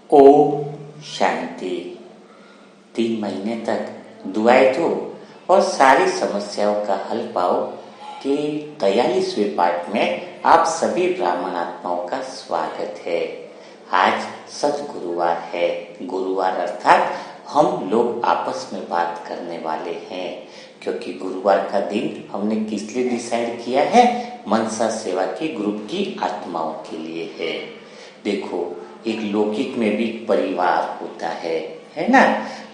ओम शांति। 3 महीने तक दुआएं दो और सारी समस्याओं का हल पाओ कि 43वें पाठ में आप सभी ब्राह्मण आत्माओं का स्वागत है। आज सद्गुरुवार है। गुरुवार अर्थात हम लोग आपस में बात करने वाले हैं, क्योंकि गुरुवार का दिन हमने किस लिए डिसाइड किया है? मनसा सेवा की ग्रुप की आत्माओं के लिए है। देखो, एक लौकिक में भी परिवार होता है ना?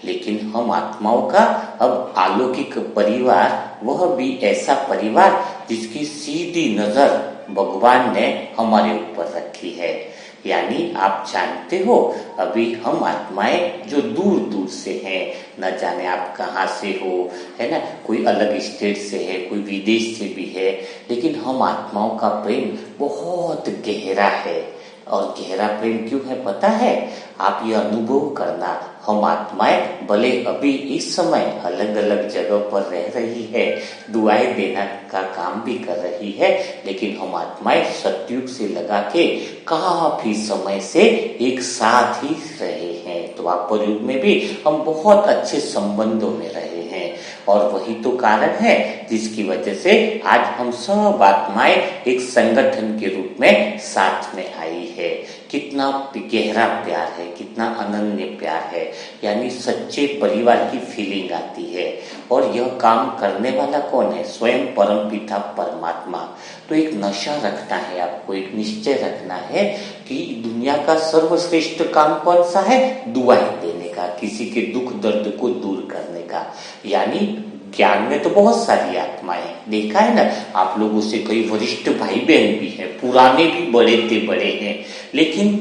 लेकिन हम आत्माओं का अब अलौकिक परिवार, वह भी ऐसा परिवार जिसकी सीधी नजर भगवान ने हमारे ऊपर रखी है। यानी आप जानते हो, अभी हम आत्माएं जो दूर दूर से हैं, न जाने आप कहाँ से हो, है ना? कोई अलग स्टेट से है, कोई विदेश से भी है, लेकिन हम आत्माओं का प्रेम बहुत गहरा है। और गहरा प्रेम क्यों है पता है? आप ये अनुभव करना, हम आत्माएं भले अभी इस समय अलग अलग जगह पर रह रही है, दुआएं देना का काम भी कर रही है, लेकिन हम आत्माएं सतयुग से लगा के काफी समय से एक साथ ही रहे हैं। तो द्वापर युग में भी हम बहुत अच्छे संबंधों में रहे हैं, और वही तो कारण है जिसकी वजह से आज हम सब आत्माएं एक संगठन के रूप में साथ में आई है। कितना गहरा प्यार है, कितना अनन्य प्यार है, यानी सच्चे परिवार की फीलिंग आती है। और यह काम करने वाला कौन है? स्वयं परमपिता परमात्मा। तो एक नशा रखना है आपको, एक निश्चय रखना है कि दुनिया का सर्वश्रेष्ठ काम कौन सा है? दुआएं देने का, किसी के दुख दर्द को दूर करने का। यानी ज्ञान में तो बहुत सारी आत्माएं, देखा है ना आप लोगों से, कई वरिष्ठ भाई बहन भी हैं, पुराने भी बड़े थे बड़े हैं, लेकिन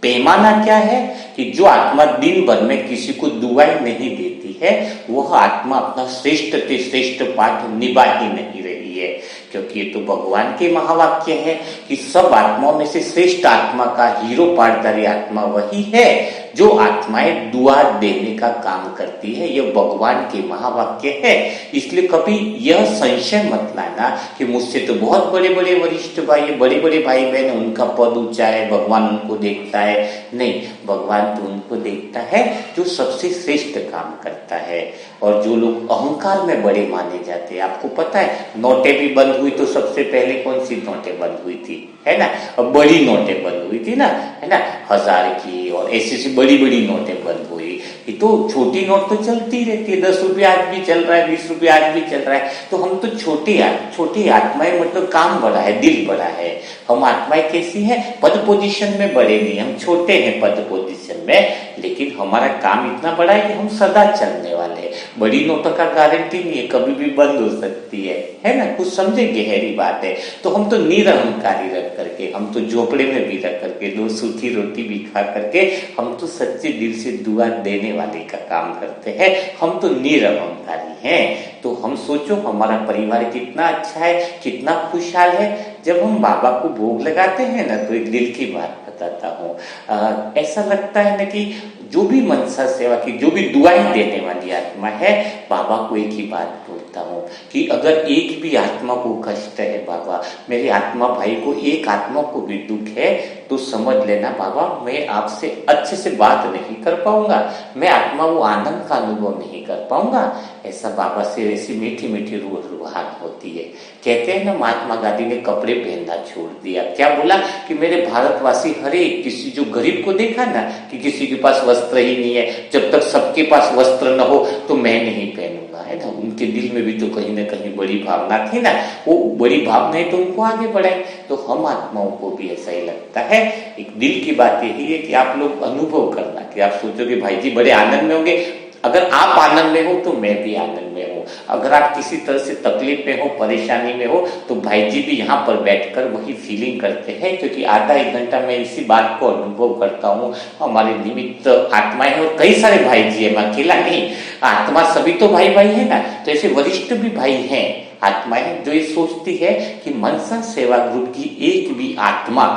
पैमाना क्या है कि जो आत्मा दिन भर में किसी को दुआएं नहीं देती है, वह आत्मा अपना श्रेष्ठ से श्रेष्ठ पाठ निभा ही नहीं रही है। क्योंकि ये तो भगवान के महावाक्य है कि सब आत्माओं में से श्रेष्ठ आत्मा का हीरो पाठधारी आत्मा वही है जो आत्माएं दुआ देने का काम करती है। यह भगवान के महावाक्य है। इसलिए कभी यह संशय मत लाना कि मुझसे तो बहुत बड़े बड़े वरिष्ठ भाई, बड़े बड़े भाई बहन, उनका पद ऊंचा है, भगवान उनको देखता है। नहीं, भगवान तो उनको देखता है जो सबसे श्रेष्ठ काम करता है। और जो लोग अहंकार में बड़े माने जाते हैं, आपको पता है नोटें भी बंद हुई तो सबसे पहले कौन सी नोटें बंद हुई थी? है ना? अब बड़ी नोटें बंद हुई थी ना, है ना? 1000 की और ऐसी बड़ी बड़ी नोटें बंद हुई। ये तो छोटी नोट तो चलती रहती है, 10 रुपये आज भी चल रहा है, 20 रुपये आज भी चल रहा है। तो हम तो छोटी आत्माएं, मतलब काम बड़ा है, दिल बड़ा है। हम आत्माएं कैसी है? पद पोजीशन में बड़े नहीं, हम छोटे हैं पद पोजीशन में, लेकिन हमारा काम इतना बड़ा है कि हम सदा चलने वाले हैं। बड़ी नोटों का गारंटी नहीं है, कभी भी बंद हो सकती है ना? कुछ समझे, गहरी बात है। तो हम तो निरहंकारी रख करके, हम तो झोपड़े में भी रख करके, 2 सूखी रोटी भी खा करके, हम तो सच्चे दिल से दुआ देने वाले का काम करते हैं। हम तो निरहंकारी हैं। तो हम सोचो हमारा परिवार कितना अच्छा है, कितना खुशहाल है। जब हम बाबा को भोग लगाते हैं ना, तो एक दिल की बात बताता हूँ, ऐसा लगता है ना कि जो भी मनसा सेवा की, जो भी दुआएं देने वाली आत्मा है, बाबा को एक ही बात बोलता हूँ कि अगर एक भी आत्मा को कष्ट है बाबा, मेरे आत्मा भाई को एक आत्मा को भी दुख है, तो समझ लेना बाबा, मैं आपसे अच्छे से बात नहीं कर पाऊंगा, मैं आत्मा वो आनंद का अनुभव नहीं कर पाऊंगा। ऐसा बाबा से ऐसी मीठी मीठी रूहानी होती है। कहते हैं ना, महात्मा गांधी ने कपड़े पहनना छोड़ दिया। क्या बोला कि मेरे भारतवासी, हर एक किसी जो गरीब को देखा ना कि किसी के पास वस्त्र ही नहीं है, जब तक सबके पास वस्त्र न हो तो मैं नहीं पहनूंगा, है ना? उनके दिल में भी तो कहीं ना कहीं बड़ी भावना थी ना, वो बड़ी भावनाएं तो उनको आगे बढ़ाए। तो हम आत्माओं को भी ऐसा ही लगता है। एक दिल की बात यही है कि आप लोग अनुभव करना, कि आप सोचोगे भाई जी बड़े आनंद में होंगे। अगर आप आनंद में हो तो मैं भी आनंद में हूँ। अगर आप किसी तरह से तकलीफ में हो, परेशानी में हो, तो भाई जी भी यहाँ पर बैठकर वही फीलिंग करते हैं। क्योंकि आधा 1 घंटा मैं इसी बात को अनुभव करता हूँ। हमारे निमित्त आत्माएं और कई सारे भाई जी है, मैं अकेला नहीं, आत्मा सभी तो भाई भाई है ना। तो ऐसे वरिष्ठ भी भाई हैं, आत्माएं जो ये सोचती है कि मनसा सेवा ग्रुप की एक भी आत्मा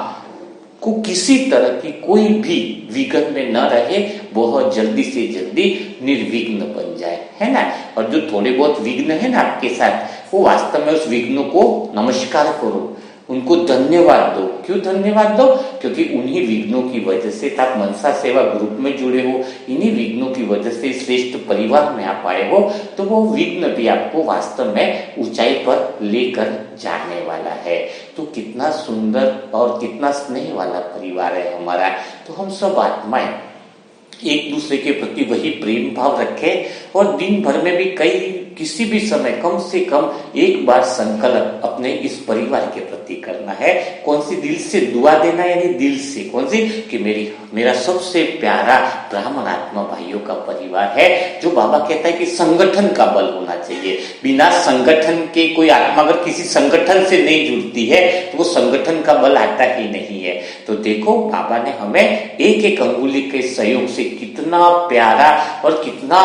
को किसी तरह की कोई भी विघ्न में न रहे, बहुत जल्दी से जल्दी निर्विघ्न बन जाए, है ना? और जो थोड़े बहुत विघ्न है ना आपके साथ, वो वास्तव में उस विघ्न को नमस्कार करो, उनको धन्यवाद दो। क्यों धन्यवाद दो? क्योंकि उन्हीं विघ्नों की वजह से आप मनसा सेवा ग्रुप में जुड़े हो, इन्हीं विघ्नों की वजह से श्रेष्ठ परिवार में आप आए हो, तो वो विघ्न भी आपको वास्तव में ऊंचाई पर लेकर जाने वाला है। तो कितना सुंदर और कितना स्नेह वाला परिवार है हमारा। तो हम सब आत्माएं एक दूसरे के प्रति वही प्रेम भाव रखें और दिन भर में भी किसी भी समय कम से कम एक बार संकल्प अपने इस परिवार के प्रति करना है। कौन सी? दिल से दुआ देना, यानी दिल से कौन सी? कि मेरा सबसे प्यारा ब्राह्मण आत्मा भाइयों का परिवार है, जो बाबा कहता है कि संगठन का बल होना चाहिए। बिना संगठन के कोई आत्मा अगर किसी संगठन से नहीं जुड़ती है तो वो संगठन का बल आता ही नहीं है। तो देखो बाबा ने हमें एक एक अंगुली के सहयोग से कितना प्यारा और कितना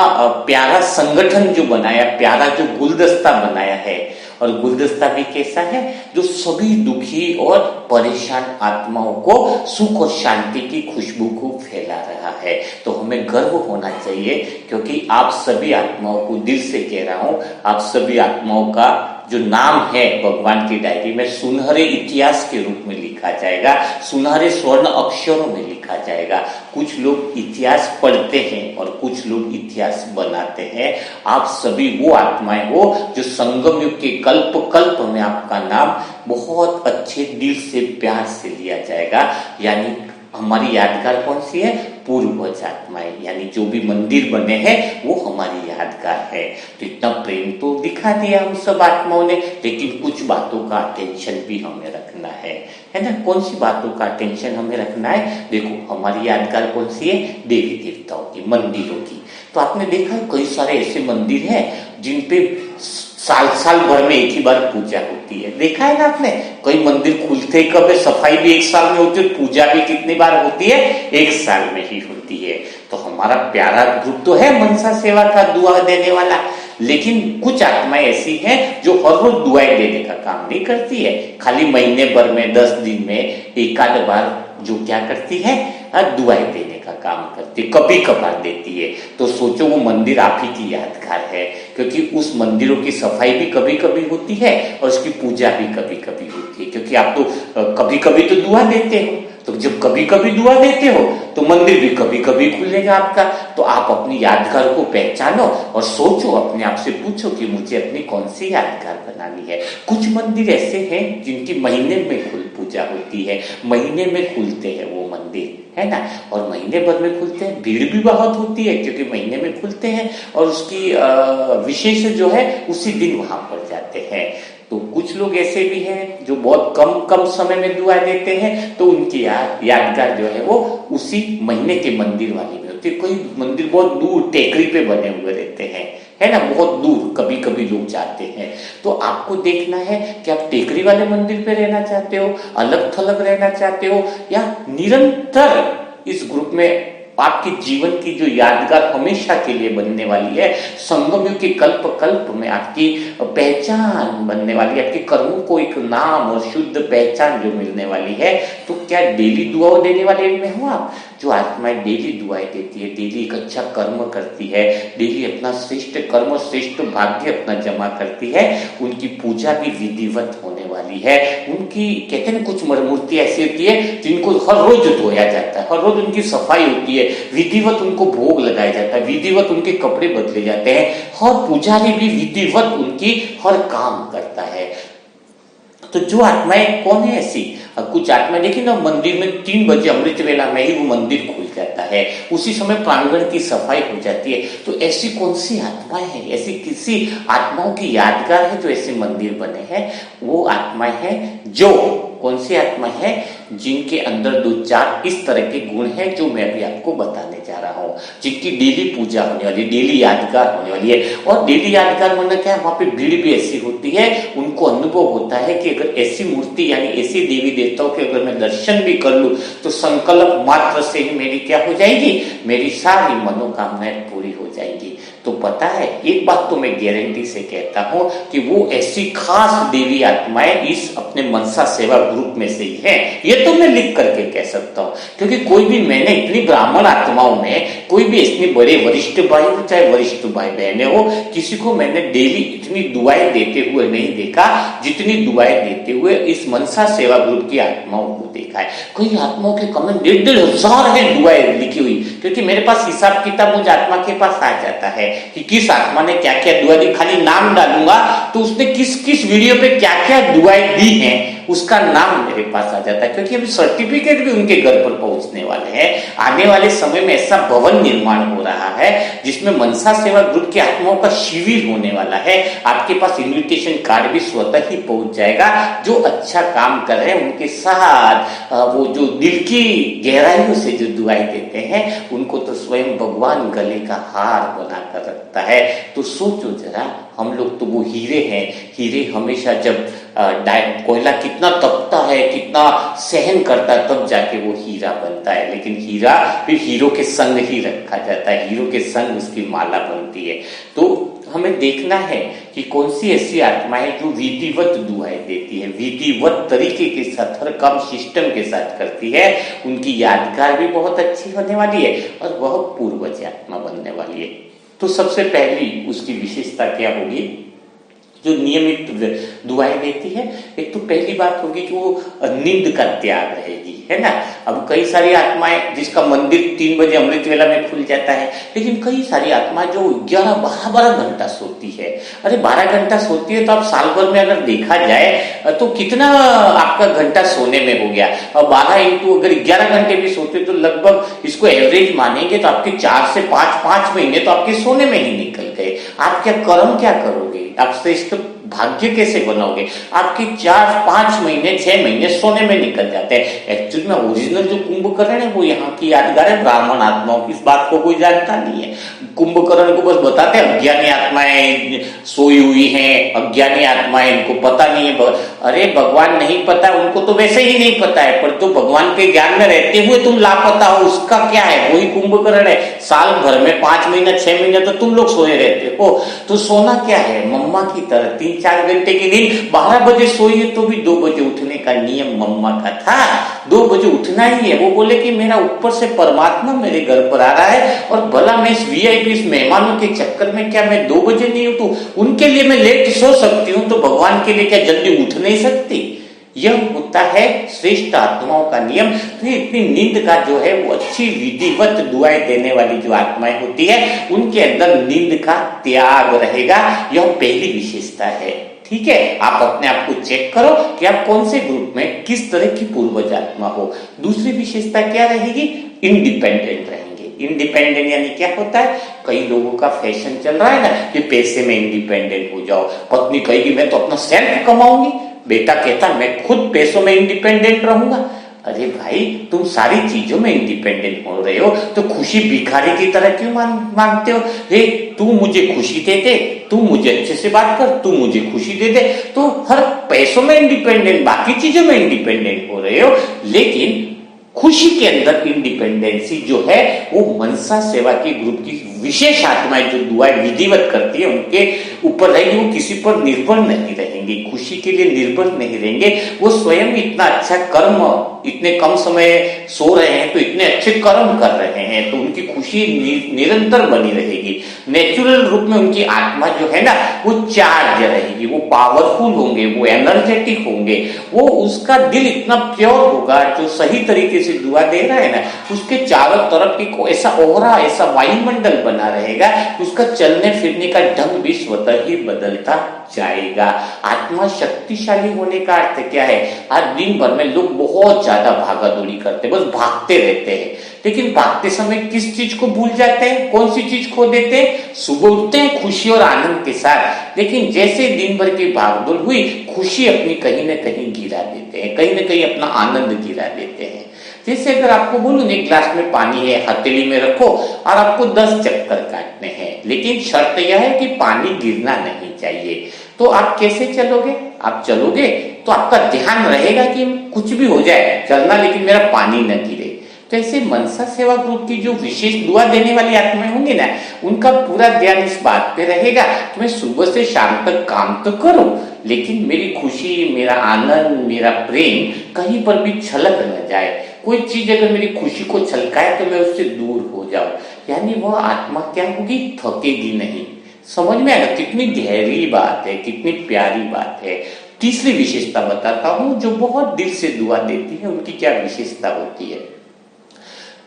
प्यारा संगठन जो बनाया, प्यारा जो गुलदस्ता बनाया है। और गुलदस्ता भी कैसा है? जो सभी दुखी और परेशान आत्माओं को सुख और शांति की खुशबू को फैला रहा है। तो हमें गर्व होना चाहिए, क्योंकि आप सभी आत्माओं को दिल से कह रहा हूं, आप सभी आत्माओं का जो नाम है भगवान की डायरी में सुनहरे इतिहास के रूप में लिखा जाएगा, सुनहरे स्वर्ण अक्षरों में लिखा जाएगा। कुछ लोग इतिहास पढ़ते हैं और कुछ लोग इतिहास बनाते हैं। आप सभी वो आत्माएं हो जो संगम युग के कल्प कल्प में आपका नाम बहुत अच्छे दिल से प्यार से लिया जाएगा। यानी हमारी यादगार कौन सी है? पूर्वज आत्माएं, यानी जो भी मंदिर बने हैं वो हमारी यादगार है। तो इतना प्रेम तो दिखा दिया हम सब आत्माओं ने, लेकिन कुछ बातों का अटेंशन भी हमें रखना है ना? कौन सी बातों का अटेंशन हमें रखना है? देखो हमारी यादगार कौन सी है? देवी देवताओं की, मंदिरों की। तो आपने देखा है कई सारे ऐसे मंदिर हैं जिन पे साल भर में एक ही बार पूजा होती है। देखा है ना आपने? कई मंदिर खुलते कब है, सफाई भी एक साल में होती है, पूजा भी कितनी बार होती है? एक साल में ही होती है। तो हमारा प्यारा ग्रुप तो है मनसा सेवा का, दुआ देने वाला, लेकिन कुछ आत्माएं ऐसी हैं जो हर रोज दुआएं देने का काम नहीं करती है। खाली महीने भर में 10 दिन में एक आध बार जो क्या करती है, दुआएं देने का काम करती है, कभी कभार देती है। तो सोचो वो मंदिर आप ही की यादगार है, क्योंकि उस मंदिरों की सफाई भी कभी कभी होती है और उसकी पूजा भी कभी कभी होती है। क्योंकि आप तो कभी कभी तो दुआ देते हो, तो जब कभी कभी दुआ देते हो तो मंदिर भी कभी कभी खुलेगा आपका। तो आप अपनी यादगार को पहचानो और सोचो, अपने आप से पूछो कि मुझे अपनी कौन सी यादगार बनानी है। कुछ मंदिर ऐसे हैं जिनकी महीने में पूजा होती है, महीने में खुलते हैं वो मंदिर, है ना? और महीने भर में खुलते हैं, भीड़ भी बहुत होती है क्योंकि महीने में खुलते हैं और उसकी विशेष जो है उसी दिन वहां पर जाते हैं। तो कुछ लोग ऐसे भी हैं जो बहुत कम समय में दुआ देते हैं, तो उनकी यादगार जो है वो उसी महीने के मंदिर वाली में होती है। कोई मंदिर बहुत दूर टेकरी पे बने हुए रहते हैं, है ना, बहुत दूर कभी कभी लोग जाते हैं। तो आपको देखना है कि आप टेकरी वाले मंदिर पे रहना चाहते हो, अलग थलग रहना चाहते हो, या निरंतर इस ग्रुप में आपके जीवन की जो यादगार हमेशा के लिए बनने वाली है, संगम युग के कल्प कल्प में आपकी पहचान बनने वाली है, आपके कर्मों को एक नाम और शुद्ध पहचान जो मिलने वाली है। तो क्या डेली दुआओं देने वाले में हो आप? जो आत्माएं डेली दुआएं देती है, डेली एक अच्छा कर्म करती है, डेली अपना श्रेष्ठ कर्म श्रेष्ठ भाग्य अपना जमा करती है, उनकी पूजा भी विधिवत होने वाली है। उनकी कहते हैं कुछ मूर्ति ऐसी होती है जिनको हर रोज धोया जाता है, हर रोज उनकी सफाई होती है, विधिवत उनको भोग लगाया जाता है, विधिवत उनके कपड़े बदले जाते हैं, हर पुजारी भी विधिवत उनकी हर काम करता है। तो जो आत्माएं कौन है ऐसी? कुछ आत्माएं देखिए ना, मंदिर में 3 बजे अमृत वेला में ही वो मंदिर खुल जाता है, उसी समय प्रांगण की सफाई हो जाती है। तो ऐसी कौन सी आत्माएं हैं? ऐसी किसी आत्माओं की यादगार है जो ऐसे मंदिर बने हैं? वो आत्माएं हैं जो, कौन सी आत्मा है? जिनके अंदर 2-4 इस तरह के गुण हैं जो मैं अभी आपको बताने जा रहा हूं, जिनकी डेली पूजा होने वाली, डेली यादगार होने वाली है। और डेली यादगार मतलब क्या है? वहां पे भीड़ भी ऐसी होती है, उनको अनुभव होता है कि अगर ऐसी मूर्ति यानी ऐसी देवी देवताओं के अगर मैं दर्शन भी कर लूं तो संकल्प मात्र से ही मेरी क्या हो जाएगी? मेरी सारी मनोकामनाएं पूरी हो जाएंगी। तो पता है, एक बात तो मैं गारंटी से कहता हूं कि वो ऐसी खास देवी आत्माएं इस अपने मनसा सेवा ग्रुप में से ही है। ये तो मैं लिख करके कह सकता हूं, क्योंकि कोई भी मैंने इतनी ब्राह्मण आत्माओं में कोई भी इतने बड़े वरिष्ठ भाई हो चाहे वरिष्ठ भाई बहने हो, किसी को मैंने डेली इतनी दुआएं देते हुए नहीं देखा जितनी दुआएं देते हुए इस मनसा सेवा ग्रुप की आत्माओं को देखा है। कई आत्माओं के कमेंट 1,500 है दुआएं लिखी हुई, क्योंकि मेरे पास हिसाब किताब मुझ आत्मा के पास आ जाता है कि किस आत्मा ने क्या क्या दुआ दी। खाली नाम डालूंगा तो उसने किस किस वीडियो पे क्या क्या दुआएं दी हैं उसका नाम मेरे पास आ जाता है, क्योंकि अभी सर्टिफिकेट भी उनके घर पर पहुंचने वाले हैं। आने वाले समय में ऐसा भवन निर्माण हो रहा है जिसमें मनसा सेवा ग्रुप की आत्माओं का शिविर होने वाला है। आपके पास इन्विटेशन कार्ड भी स्वतः ही पहुंच जाएगा। जो अच्छा काम कर रहे हैं उनके साथ वो जो दिल की गहराइयों से जो दुआएं देते हैं उनको तो स्वयं भगवान गले का हार बनाकर रखता है। तो सोचो जरा, हम लोग तो वो हीरे हैं। हीरे हमेशा जब कोयला कितना तपता है, कितना सहन करता है, तब जाके वो हीरा बनता है। लेकिन हीरा फिर हीरो के संग ही रखा जाता है, हीरो के संग उसकी माला बनती है। तो हमें देखना है कि कौन सी ऐसी आत्मा है जो विधिवत दुआएं देती है, विधिवत तरीके के साथ हर काम सिस्टम के साथ करती है। उनकी यादगार भी बहुत अच्छी होने वाली है और वह पूर्वज आत्मा बनने वाली है। तो सबसे पहली उसकी विशेषता क्या होगी जो नियमित दुआएं देती है? एक तो पहली बात होगी कि वो नींद का त्याग रहेगी, है ना। अब कई सारी आत्माएं जिसका मंदिर 3 बजे अमृत वेला में खुल जाता है, लेकिन कई सारी आत्माएं जो 11-12 घंटा सोती है। अरे 12 घंटा सोती है तो आप साल भर में अगर देखा जाए तो कितना आपका घंटा सोने में हो गया। और 12 इंटू अगर 11 घंटे भी सोते तो लगभग इसको एवरेज मानेंगे तो आपके 4 से 5 महीने तो आपके सोने में ही निकल गए। आप क्या कर्म क्या करोगे? आप श्रेष्ठ भाग्य कैसे बनाओगे? आपके 4-5 महीने 6 महीने सोने में निकल जाते हैं। एक्चुअली में ओरिजिनल जो कुंभकर्ण है वो यहाँ की यादगार है ब्राह्मण आत्माओं की। इस बात को कोई जानता नहीं है। कुंभकर्ण को बस बताते हैं अज्ञानी आत्माएं सोई हुई हैं, अज्ञानी आत्माएं, इनको पता नहीं है। अरे भगवान नहीं पता, उनको तो वैसे ही नहीं पता है, पर तो भगवान के ज्ञान में रहते हुए तुम लापता हो, उसका क्या है? वही कुंभकर्ण है। साल भर में 5 महीना 6 महीने तो तुम लोग सोए रहते हो। तो सोना क्या है? मम्मा की तरह 3-4 घंटे की नींद। 12 बजे सोइए तो भी 2 बजे उठने का नियम मम्मा का था। 2 बजे उठना ही है। वो बोले कि मेरा ऊपर से परमात्मा मेरे घर पर आ रहा है और भला मैं इस वीआईपी इस मेहमानों के चक्कर में क्या मैं 2 बजे नहीं उठूं? उनके लिए मैं लेट सो सकती हूँ तो भगवान के लिए क्या जल्दी उठ नहीं सकती? यह होता है श्रेष्ठ आत्माओं का नियम। तो इतनी नींद का जो है वो अच्छी विधिवत दुआएं देने वाली जो आत्माएं होती है उनके अंदर नींद का त्याग रहेगा। यह पहली विशेषता है। ठीक है, आप अपने आप को चेक करो कि आप कौन से ग्रुप में किस तरह की पूर्वज आत्मा हो। दूसरी विशेषता क्या रहेगी? इंडिपेंडेंट रहेंगे। इंडिपेंडेंट यानी क्या होता है? कई लोगों का फैशन चल रहा है ना कि पैसे में इंडिपेंडेंट हो जाओ। पत्नी कहेगी मैं तो अपना सेल्फ कमाऊंगी, बेटा कहता मैं खुद पैसों में इंडिपेंडेंट रहूंगा। अरे भाई, तुम सारी चीजों में इंडिपेंडेंट हो रहे हो तो खुशी भिखारी की तरह क्यों मांगते हो? तू मुझे खुशी दे दे, तू मुझे अच्छे से बात कर, तू मुझे खुशी दे दे। तो हर पैसों में इंडिपेंडेंट, बाकी चीजों में इंडिपेंडेंट हो रहे हो, लेकिन खुशी के अंदर इंडिपेंडेंसी जो है वो मनसा सेवा के ग्रुप की विशेष आत्माएं जो दुआएं विधिवत करती है उनके ऊपर रहेगी। वो किसी पर निर्भर नहीं रहेंगे, खुशी के लिए निर्भर नहीं रहेंगे। वो स्वयं इतना अच्छा कर्म, इतने कम समय सो रहे हैं तो इतने अच्छे कर्म कर रहे हैं तो उनकी खुशी निरंतर बनी रहेगी। नेचुरल रूप में उनकी आत्मा जो है ना वो चार्ज रहेगी, वो पावरफुल होंगे, वो एनर्जेटिक होंगे। वो उसका दिल इतना प्योर होगा, जो सही तरीके से दुआ दे रहा है ना उसके चारों तरफ की ऐसा ओहरा, ऐसा वायुमंडल बना रहेगा, उसका चलने फिरने का ढंग भी स्वतः ही बदलता जाएगा। आत्मा शक्तिशाली होने का अर्थ क्या है? आज दिन भर में लोग बहुत ज्यादा भागा दौड़ी करते, बस भागते रहते हैं, लेकिन भागते समय किस चीज को भूल जाते हैं? कौन सी चीज खो देते हैं? सुबह उठते हैं खुशी और आनंद के साथ, लेकिन जैसे दिन भर की भागदौड़ हुई खुशी अपनी कहीं ना कहीं गिरा देते हैं, कहीं ना कहीं अपना आनंद गिरा देते हैं। जैसे अगर आपको बोलूं एक ग्लास में पानी है, हथेली में रखो और आपको 10 चक्कर काटने हैं, लेकिन शर्त यह है कि पानी गिरना नहीं चाहिए। तो आप कैसे चलोगे? आप चलोगे तो आपका ध्यान रहेगा कि कुछ भी हो जाए चलना, लेकिन मेरा पानी न गिरे। तो ऐसे मनसा सेवा ग्रुप की जो विशेष दुआ देने वाली आत्माएं होंगी ना, उनका पूरा ध्यान इस बात पे रहेगा कि मैं सुबह से शाम तक काम तो करूं, लेकिन मेरी खुशी, मेरा आनंद, मेरा प्रेम कहीं पर भी छलक न जाए। कोई चीज अगर मेरी खुशी को छलकाए तो मैं उससे दूर हो जाऊं। यानी वह आत्मा क्या होगी, थकेगी नहीं। समझ में आएगा कितनी गहरी बात है, कितनी प्यारी बात है। तीसरी विशेषता बताता हूं, जो बहुत दिल से दुआ देती है उनकी क्या विशेषता होती है।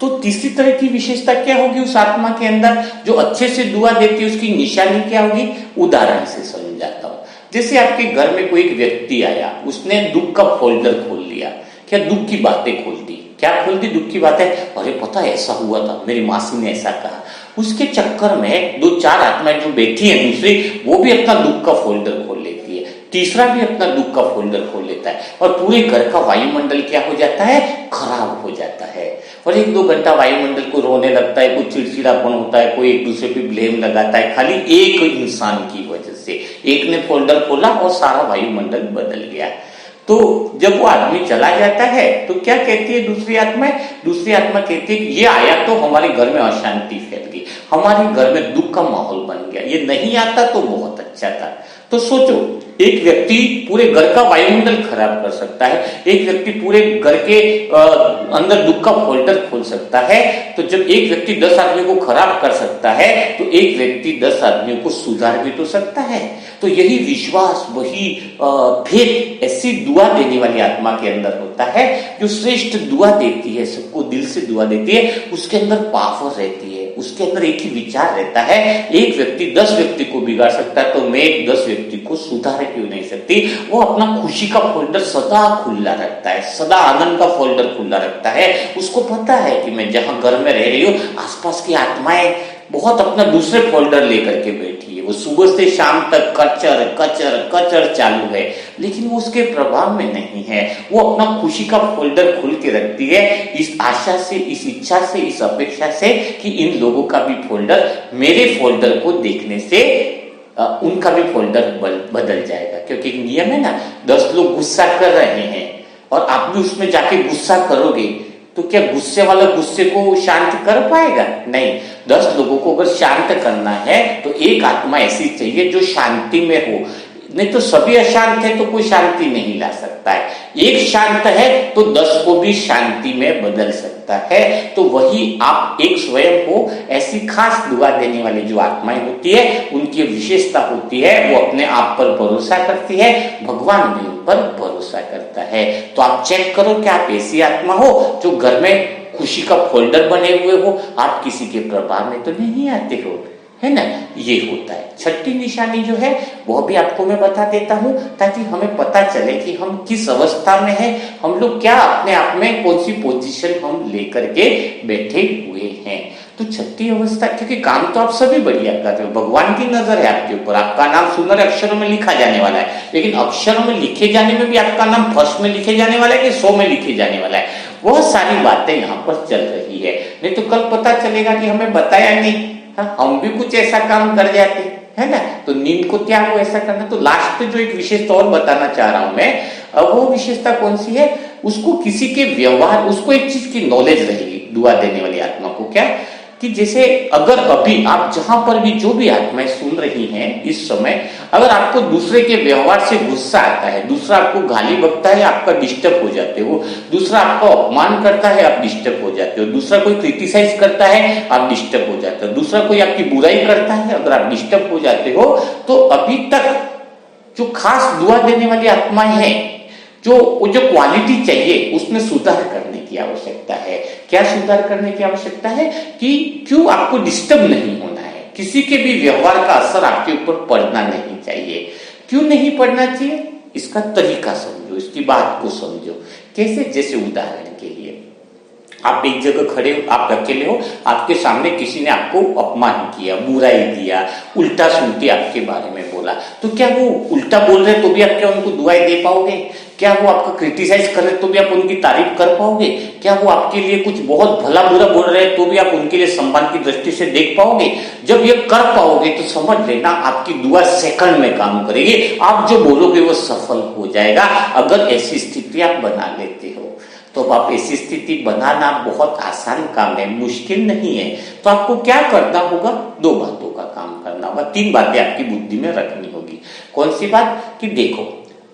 तो तीसरी तरह की विशेषता क्या होगी उस आत्मा के अंदर, जो अच्छे से दुआ देती है, उसकी निशानी क्या होगी। उदाहरण से समझाता हूं। जैसे आपके घर में कोई एक व्यक्ति आया, उसने दुख का फोल्डर खोल लिया। क्या दुख की बातें खोल दी। क्या खोल दी दुख की बातें। अरे पता है ऐसा हुआ था, मेरी मासी ने ऐसा कहा। उसके चक्कर में 2-4 आत्माएं जो बैठी है दूसरी, वो भी अपना दुख का फोल्डर खोल लेती है। तीसरा भी अपना दुख का फोल्डर खोल लेता है और पूरे घर का वायुमंडल क्या हो जाता है, खराब हो जाता है। और 1-2 घंटा वायुमंडल को रोने लगता है, कुछ चिड़चिड़ापन होता है, कोई एक दूसरे पे ब्लेम लगाता है, खाली एक इंसान की वजह से। एक ने फोल्डर खोला और सारा वायुमंडल बदल गया। तो जब वो आदमी चला जाता है तो क्या कहती है दूसरी आत्मा। दूसरी आत्मा कहती है कि ये आया तो हमारे घर में अशांति फैल गई, हमारे घर में दुख का माहौल बन गया, ये नहीं आता तो बहुत अच्छा था। तो सोचो, एक व्यक्ति पूरे घर का वायुमंडल खराब कर सकता है, एक व्यक्ति पूरे घर के अंदर दुख का फोल्डर खोल सकता है। तो जब एक व्यक्ति 10 आदमियों को खराब कर सकता है तो एक व्यक्ति 10 आदमियों को सुधार भी तो सकता है। तो यही विश्वास, वही फेथ, ऐसी दुआ देने वाली आत्मा के अंदर होता है जो श्रेष्ठ दुआ देती है, सबको दिल से दुआ देती है। उसके अंदर पावर रहती है, उसके अंदर एक ही विचार रहता है, एक व्यक्ति 10 व्यक्ति को बिगाड़ सकता है तो मैं एक 10 व्यक्ति को सुधार क्यों नहीं सकती। वो अपना खुशी का फोल्डर सदा खुला रखता है, सदा आनंद का फोल्डर खुला रखता है। उसको पता है कि मैं जहां घर में रह रही हूँ, आसपास की आत्माएं बहुत अपना दूसरे फोल्डर लेकर के बैठी है। वो सुबह से शाम तक कचर कचर कचर चालू है, लेकिन वो उसके प्रभाव में नहीं है। वो अपना खुशी का फोल्डर खुल के रखती है, इस आशा से, इस इच्छा से, इस अपेक्षा से कि इन लोगों का भी फोल्डर मेरे फोल्डर को देखने से उनका भी फोल्डर बदल जाएगा। क्योंकि एक नियम है ना, 10 लोग गुस्सा कर रहे हैं और आप भी उसमें जाके गुस्सा करोगे तो क्या गुस्से वाला गुस्से को शांत कर पाएगा? नहीं। 10 लोगों को अगर शांत करना है तो एक आत्मा ऐसी चाहिए जो शांति में हो, नहीं तो सभी अशांत है तो कोई शांति नहीं ला सकता है। एक शांत है तो 10 को भी शांति में बदल सकता है। तो वही आप एक स्वयं हो। ऐसी खास दुआ देने वाली जो आत्माएं होती है, उनकी विशेषता होती है, वो अपने आप पर भरोसा करती है, भगवान भी उन पर भरोसा करता है। तो आप चेक करो कि आप ऐसी आत्मा हो जो घर में खुशी का फोल्डर बने हुए हो, आप किसी के प्रभाव में तो नहीं आते हो, है ना। ये होता है। छठी निशानी जो है वो भी आपको मैं बता देता हूं ताकि हमें पता चले कि हम किस अवस्था में हैं, हम लोग क्या अपने आप में कौन सी पोजीशन हम लेकर के बैठे हुए हैं। तो छठी अवस्था, क्योंकि काम तो आप सभी बढ़िया कर रहे हो, भगवान की नजर है आपके ऊपर, आपका नाम सुंदर अक्षरों में लिखा जाने वाला है, लेकिन अक्षरों में लिखे जाने में भी आपका नाम फर्स्ट में लिखे जाने वाला है कि 100 में लिखे जाने वाला है। बहुत सारी बातें यहाँ पर चल रही है, नहीं तो कल पता चलेगा कि हमें बताया नहीं, हम भी कुछ ऐसा काम कर जाते, है ना। तो नींद को त्याग हो ऐसा करना। तो लास्ट पे जो एक विशेषता और बताना चाह रहा हूं मैं, वो विशेषता कौन सी है, उसको किसी के व्यवहार, उसको एक चीज की नॉलेज रहेगी दुआ देने वाली आत्मा को। क्या कि जैसे अगर अभी आप जहां पर भी जो भी आत्माएं सुन रही हैं इस समय, अगर आपको दूसरे के व्यवहार से गुस्सा आता है, दूसरा आपको गाली बकता है, आपका डिस्टर्ब हो जाते हो, दूसरा आपका अपमान करता है, आप डिस्टर्ब हो जाते हो, दूसरा कोई क्रिटिसाइज करता है, आप डिस्टर्ब हो जाते हो, दूसरा कोई आपकी बुराई करता है, अगर आप डिस्टर्ब हो जाते हो, तो अभी तक जो खास दुआ देने वाली आत्माएं हैं, जो क्वालिटी चाहिए उसमें सुधार करने की आवश्यकता है। क्या सुधार करने की आवश्यकता है कि क्यों आपको डिस्टर्ब नहीं होना है, किसी के भी व्यवहार का असर आपके ऊपर पड़ना नहीं चाहिए। क्यों नहीं पड़ना चाहिए, इसका तरीका समझो, इसकी बात को समझो। कैसे? जैसे उदाहरण के लिए आप एक जगह खड़े हो, आप अकेले हो, आपके सामने किसी ने आपको अपमान किया, बुराई किया, उल्टा सुनते आपके बारे में बोला, तो क्या वो उल्टा बोल रहे तो भी आप क्या उनको दुआएं दे पाओगे? क्या वो आपका क्रिटिसाइज कर रहे तो भी आप उनकी तारीफ कर पाओगे? क्या वो आपके लिए कुछ बहुत भला बुरा बोल रहे हैं तो भी आप उनके लिए सम्मान की दृष्टि से देख पाओगे? जब ये कर पाओगे तो समझ लेना आपकी दुआ सेकंड में काम करेगी, आप जो बोलोगे वो सफल हो जाएगा, अगर ऐसी स्थिति आप बना लेते हो। तो अब आप ऐसी स्थिति बनाना बहुत आसान काम है, मुश्किल नहीं है। तो आपको क्या करना होगा, 2 बातों का काम करना होगा, 3 बातें आपकी बुद्धि में रखनी होगी। कौन सी बात, कि देखो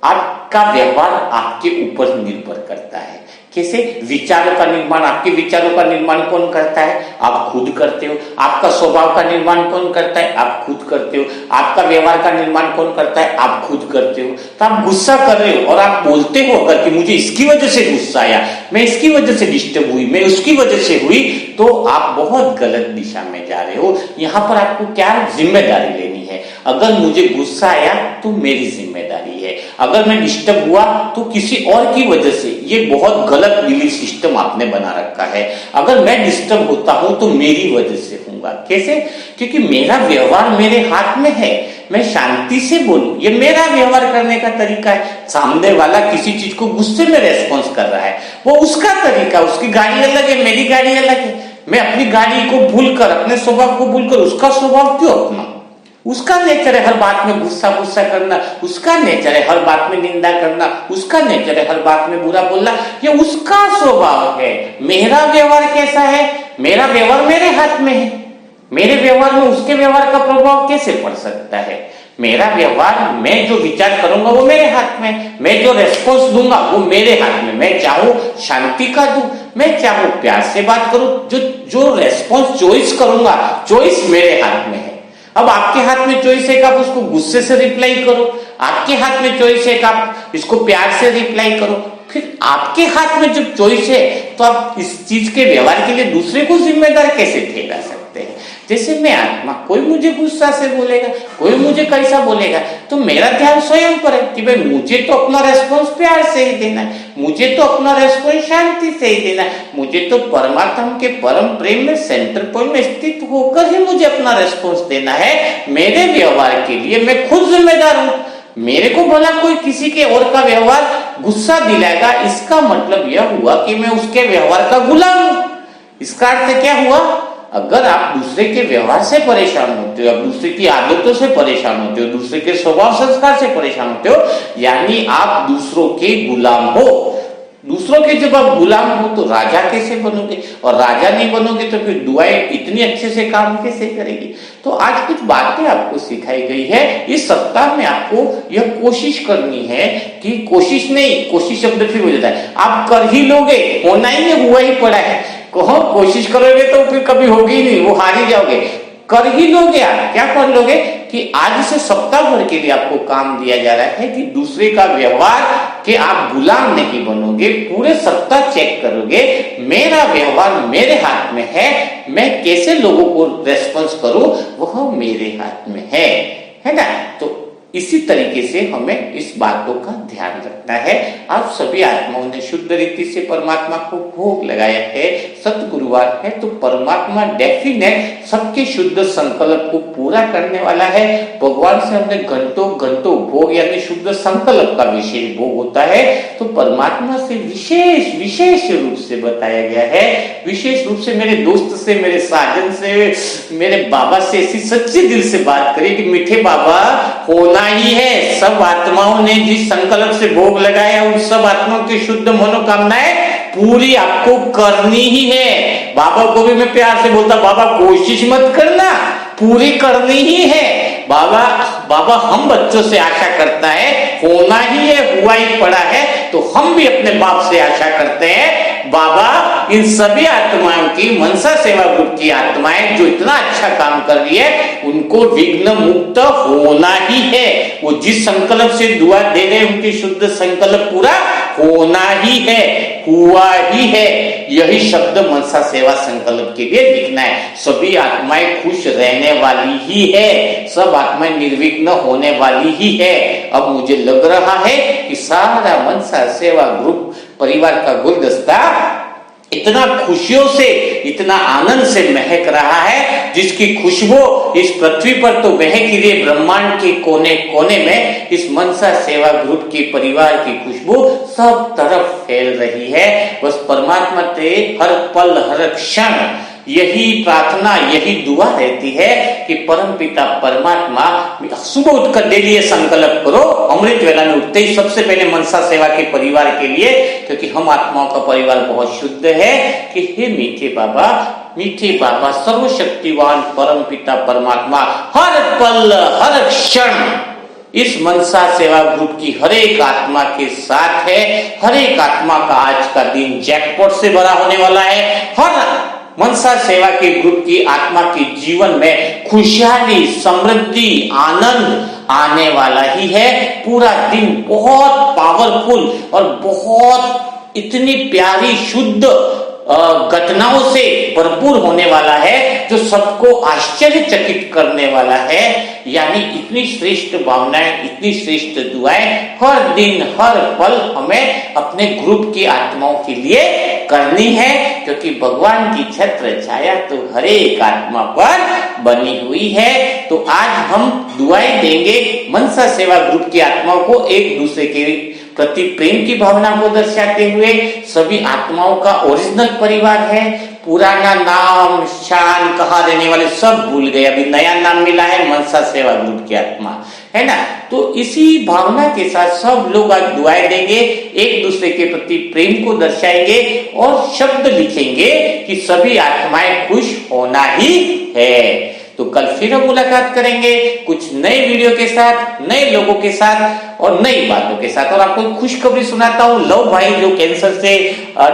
आपका व्यवहार आपके ऊपर निर्भर करता है। कैसे, विचारों का निर्माण, आपके विचारों का निर्माण कौन करता है, आप खुद करते हो। आपका स्वभाव का निर्माण कौन करता है, आप खुद करते हो। आपका व्यवहार का निर्माण कौन करता है, आप खुद करते हो। तो आप गुस्सा कर रहे हो और आप बोलते हो अगर कि मुझे इसकी वजह से गुस्सा आया, मैं इसकी वजह से डिस्टर्ब हुई, मैं उसकी वजह से हुई, तो आप बहुत गलत दिशा में जा रहे हो। यहां पर आपको क्या जिम्मेदारी लेनी है। अगर मुझे गुस्सा आया तो मेरी जिम्मेदारी है, अगर मैं डिस्टर्ब हुआ तो किसी और की वजह से। ये बहुत गलत बिलीफ सिस्टम आपने बना रखा है। अगर मैं डिस्टर्ब होता हूं तो मेरी वजह से होऊंगा। कैसे, क्योंकि मेरा व्यवहार मेरे हाथ में है। मैं शांति से बोलूं, ये मेरा व्यवहार करने का तरीका है। सामने वाला किसी चीज को गुस्से में रेस्पॉन्स कर रहा है, वो उसका तरीका, उसकी गाड़ी अलग है, मेरी गाड़ी अलग है। मैं अपनी गाड़ी को भूलकर, अपने स्वभाव को भूलकर उसका स्वभाव क्यों अपना। उसका नेचर है हर बात में गुस्सा करना, उसका नेचर है हर बात में निंदा करना, उसका नेचर है हर बात में बुरा बोलना, ये उसका स्वभाव है। मेरा व्यवहार कैसा है, मेरा व्यवहार मेरे हाथ में है। मेरे व्यवहार में उसके व्यवहार का प्रभाव कैसे पड़ सकता है। मेरा व्यवहार, मैं जो विचार करूंगा वो मेरे हाथ में, मैं जो रेस्पॉन्स दूंगा वो मेरे हाथ में। मैं चाहूं शांति का दूं, मैं चाहूं प्यार से बात करूं, जो रेस्पॉन्स चॉइस करूंगा, चॉइस मेरे हाथ में है। अब आपके हाथ में चॉइस है कि आप उसको गुस्से से रिप्लाई करो, आपके हाथ में चॉइस है कि आप इसको प्यार से रिप्लाई करो। फिर आपके हाथ में जब चॉइस है तो आप इस चीज के व्यवहार के लिए दूसरे को जिम्मेदार कैसे ठहरा सकते हैं। जैसे मैं आत्मा, कोई मुझे गुस्सा से बोलेगा, कोई मुझे कैसा बोलेगा, तो मेरा ध्यान स्वयं पर है कि भाई मुझे तो अपना रेस्पॉन्स प्यार से ही देना है, मुझे तो अपना रेस्पॉन्स शांति से ही देना है, मुझे तो परमात्मा के परम प्रेम में सेंटर पॉइंट में स्थित होकर ही मुझे अपना रेस्पॉन्स देना है। मेरे व्यवहार के लिए मैं खुद जिम्मेदार हूं। मेरे को भला कोई किसी के और का व्यवहार गुस्सा दिलाएगा, इसका मतलब यह हुआ कि मैं उसके व्यवहार का गुलाम हूं। इसका अर्थ क्या हुआ, अगर आप दूसरे के व्यवहार से परेशान होते हो, आप दूसरे की आदतों से परेशान होते हो, दूसरे के स्वभाव संस्कार से परेशान होते हो, यानी आप दूसरों के गुलाम हो। दूसरों के जब आप गुलाम हो तो राजा कैसे बनोगे, और राजा नहीं बनोगे तो फिर दुआएं इतनी अच्छे से काम कैसे करेगी। तो आज कुछ बातें आपको सिखाई गई है। इस सप्ताह में आपको यह कोशिश करनी है कि कोशिश नहीं, कोशिश शब्द फिर हो जाता है, आप कर ही लोगे, होना ही है, हुआ ही पड़ा है। कहो कोशिश करोगे तो फिर कभी होगी नहीं, वो हार ही जाओगे। कर ही लोगे आप, क्या कर लोगे कि आज से सप्ताह भर के लिए आपको काम दिया जा रहा है कि दूसरे का व्यवहार के आप गुलाम नहीं बनोगे। पूरे सप्ताह चेक करोगे, मेरा व्यवहार मेरे हाथ में है, मैं कैसे लोगों को रेस्पॉन्स करूं वह मेरे हाथ में है ना। तो इसी तरीके से हमें इस बातों का ध्यान रखना है। आप सभी आत्माओं ने शुद्ध रीति से परमात्मा को भोग लगाया है। सतगुरुवार है तो परमात्मा डेफिनेट सबके शुद्ध संकल्प को पूरा करने वाला है। भगवान से हमने घंटों घंटों भोग यानी शुद्ध संकल्प का विशेष भोग होता है। तो परमात्मा से विशेष रूप से बताया गया है, विशेष रूप से मेरे दोस्त से, मेरे साजन से, मेरे बाबा से ऐसी सच्चे दिल से बात करिए कि मीठे बाबा होना ही है। सब आत्माओं ने जिस संकल्प से भोग लगाया उन सब आत्माओं की शुद्ध मनोकामनाएं पूरी आपको करनी ही है। बाबा को भी मैं प्यार से बोलता, बाबा कोशिश मत करना, पूरी करनी ही है। बाबा हम बच्चों से आशा करता है, होना ही है, हुआ ही पड़ा है, तो हम भी अपने बाप से आशा करते हैं बाबा इन सभी आत्माओं की, मनसा सेवा ग्रुप की आत्माएं जो इतना अच्छा काम कर रही है उनको विघ्न मुक्त होना ही है। वो जिस संकल्प से दुआ दे रहे हैं उनकी शुद्ध संकल्प पूरा होना ही है, हुआ ही है। यही शब्द मनसा सेवा संकल्प के लिए लिखना है। सभी आत्माएं खुश रहने वाली ही है, सब आत्माएं निर्विघ्न होने वाली ही है। अब मुझे लग रहा है कि सारा मनसा सेवा ग्रुप परिवार का गुलदस्ता इतना खुशियों से, इतना आनंद से महक रहा है, जिसकी खुशबू इस पृथ्वी पर तो महक ही रही, ब्रह्मांड के कोने कोने में इस मनसा सेवा ग्रुप के परिवार की खुशबू सब तरफ फैल रही है। बस परमात्मा से हर पल हर क्षण यही प्रार्थना, यही दुआ रहती है कि परमपिता परमात्मा, सुबह उठकर डेली ये संकल्प करो, अमृत वेला में उठते ही सबसे पहले मनसा सेवा के परिवार के लिए, क्योंकि हम आत्माओं का परिवार बहुत शुद्ध है, कि हे मीठे बाबा सर्वशक्तिवान परमपिता परमात्मा हर पल हर क्षण इस मनसा सेवा ग्रुप की हर एक आत्मा के साथ है। हर एक आत्मा का आज का दिन जैकपॉट से भरा होने वाला है। हर मनसा सेवा के ग्रुप की आत्मा के जीवन में खुशहाली, समृद्धि, आनंद आने वाला ही है। पूरा दिन बहुत पावरफुल और बहुत इतनी प्यारी शुद्ध घटनाओं से भरपूर होने वाला है, जो सबको आश्चर्यचकित करने वाला है। यानी इतनी श्रेष्ठ भावनाएं, इतनी श्रेष्ठ दुआएं हर दिन हर पल हमें अपने ग्रुप की आत्माओं के लिए करनी है, क्योंकि भगवान की छत्र छाया तो हर एक आत्मा पर बनी हुई है। तो आज हम दुआएं देंगे मनसा सेवा ग्रुप की आत्माओं को, एक दूसरे के प्रति प्रेम की भावना को दर्शाते हुए। सभी आत्माओं का ओरिजिनल परिवार है। पुराना नाम शान कहा रहने वाले सब भूल गए, अभी नया नाम मिला है मनसा सेवा ग्रुप की आत्मा, है ना। तो इसी भावना के साथ सब लोग आज दुआएं देंगे, एक दूसरे के प्रति प्रेम को दर्शाएंगे और शब्द लिखेंगे कि सभी आत्माएं खुश होना ही है। तो कल फिर हम मुलाकात करेंगे कुछ नए वीडियो के साथ, नए लोगों के साथ और नई बातों के साथ। और आपको खुशखबरी सुनाता हूँ, लव भाई जो कैंसर से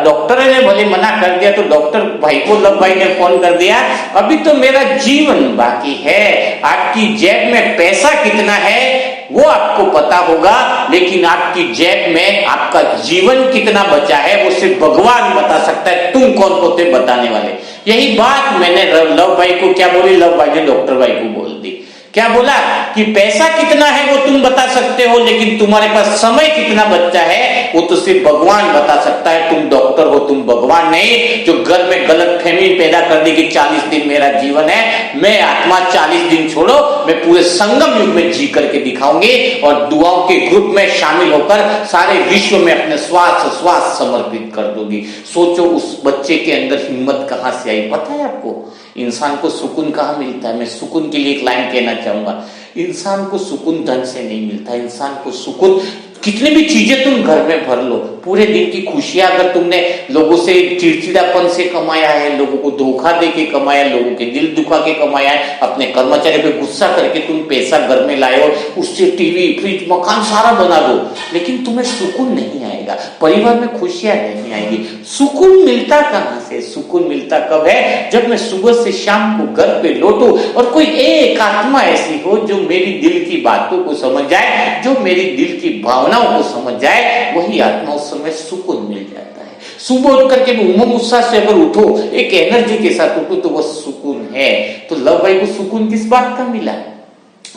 डॉक्टर ने भले मना कर दिया, तो डॉक्टर भाई को लव भाई ने फोन कर दिया, अभी तो मेरा जीवन बाकी है। आपकी जेब में पैसा कितना है वो आपको पता होगा, लेकिन आपकी जेब में आपका जीवन कितना बचा है वो सिर्फ भगवान बता सकता है। तुम कौन होते बताने वाले। यही बात मैंने लव भाई को क्या बोली, लव भाई ने डॉक्टर भाई को बोल दी। क्या बोला कि पैसा कितना है वो तुम बता सकते हो, लेकिन तुम्हारे पास समय कितना बचा है वो तो सिर्फ भगवान बता सकता है। तुम डॉक्टर हो, तुम भगवान नहीं, जो घर में गलतफहमी पैदा कर दी कि 40 दिन मेरा जीवन है। मैं आत्मा 40 दिन छोड़ो, मैं पूरे संगम युग में जी करके दिखाऊंगी और दुआओं के ग्रुप में शामिल होकर सारे विश्व में अपने श्वास समर्पित कर दूंगी। सोचो उस बच्चे के अंदर हिम्मत कहां से आई, पता है आपको? इंसान को सुकून कहाँ मिलता है? मैं सुकून के लिए एक लाइन कहना चाहूंगा, इंसान को सुकून धन से नहीं मिलता। इंसान को सुकून, कितनी भी चीजें तुम घर में भर लो, पूरे दिन की खुशियां अगर तुमने लोगों से चिड़चिड़ापन से कमाया है, लोगों को धोखा दे के कमाया, लोगों के दिल दुखा के कमाया है, अपने कर्मचारी पे गुस्सा करके तुम पैसा घर में लाए हो, उससे टीवी फ्रिज मकान सारा बना दो, लेकिन तुम्हें सुकून नहीं आएगा, परिवार में खुशियां नहीं आएगी। सुकून मिलता कहां से? सुकून मिलता कब है? जब मैं सुबह से शाम को घर पे लौटूं और कोई एक आत्मा ऐसी हो जो मेरी दिल की बातों को समझ जाए, जो मेरी दिल की भावनाओं को समझ जाए, वही आत्मा उस समय सुकून मिल जाता है। सुबह उठ करके उमंग उत्साह से अगर उठो, एक एनर्जी के साथ उठो, तो वह सुकून है। तो लव भाई को सुकून किस बात का मिला?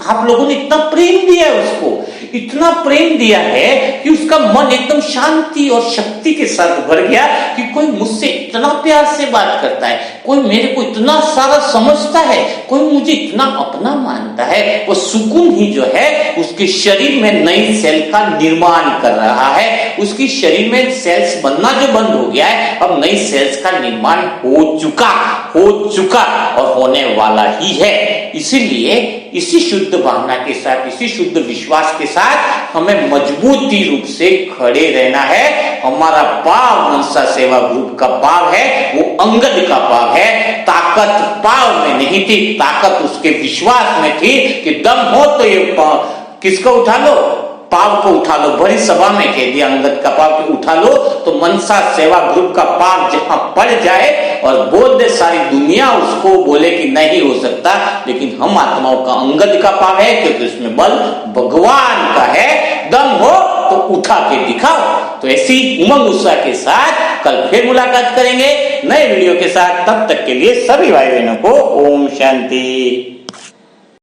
आप लोगों ने इतना प्रेम दिया है उसको, इतना प्रेम दिया है कि उसका मन एकदम शांति और शक्ति के साथ भर गया कि कोई मुझसे इतना प्यार से बात करता है, कोई मेरे को इतना सारा समझता है, कोई मुझे इतना अपना मानता है। वो सुकून ही जो है उसके शरीर में नई सेल का निर्माण कर रहा है। उसकी शरीर में सेल्स बनना जो बंद हो गया है, अब नई सेल्स का निर्माण हो चुका और होने वाला ही है। इसीलिए इसी शुद्ध भावना के साथ, इसी शुद्ध विश्वास के साथ हमें मजबूती रूप से खड़े रहना है। हमारा पाव मनसा सेवा ग्रुप का पाव है, वो अंगद का पाव है। ताकत पाव में नहीं थी, ताकत उसके विश्वास में थी कि दम हो तो ये पाव किसको उठा लो, पाव को उठा लो। बड़ी सभा में कह दिया अंगद का पाव को उठा लो, तो मनसा सेवा ग्रुप का पाव जहां पड़ जाए और बोल दे सारी दुनिया उसको बोले कि नहीं हो सकता, लेकिन हम आत्माओं का अंगद का पाव है, क्योंकि उसमें बल भगवान का है। दम हो तो उठा के दिखाओ। तो ऐसी उमंग उत्साह के साथ कल फिर मुलाकात करेंगे नए वीडियो के साथ। तब तक के लिए सभी भाई बहनों को ओम शांति।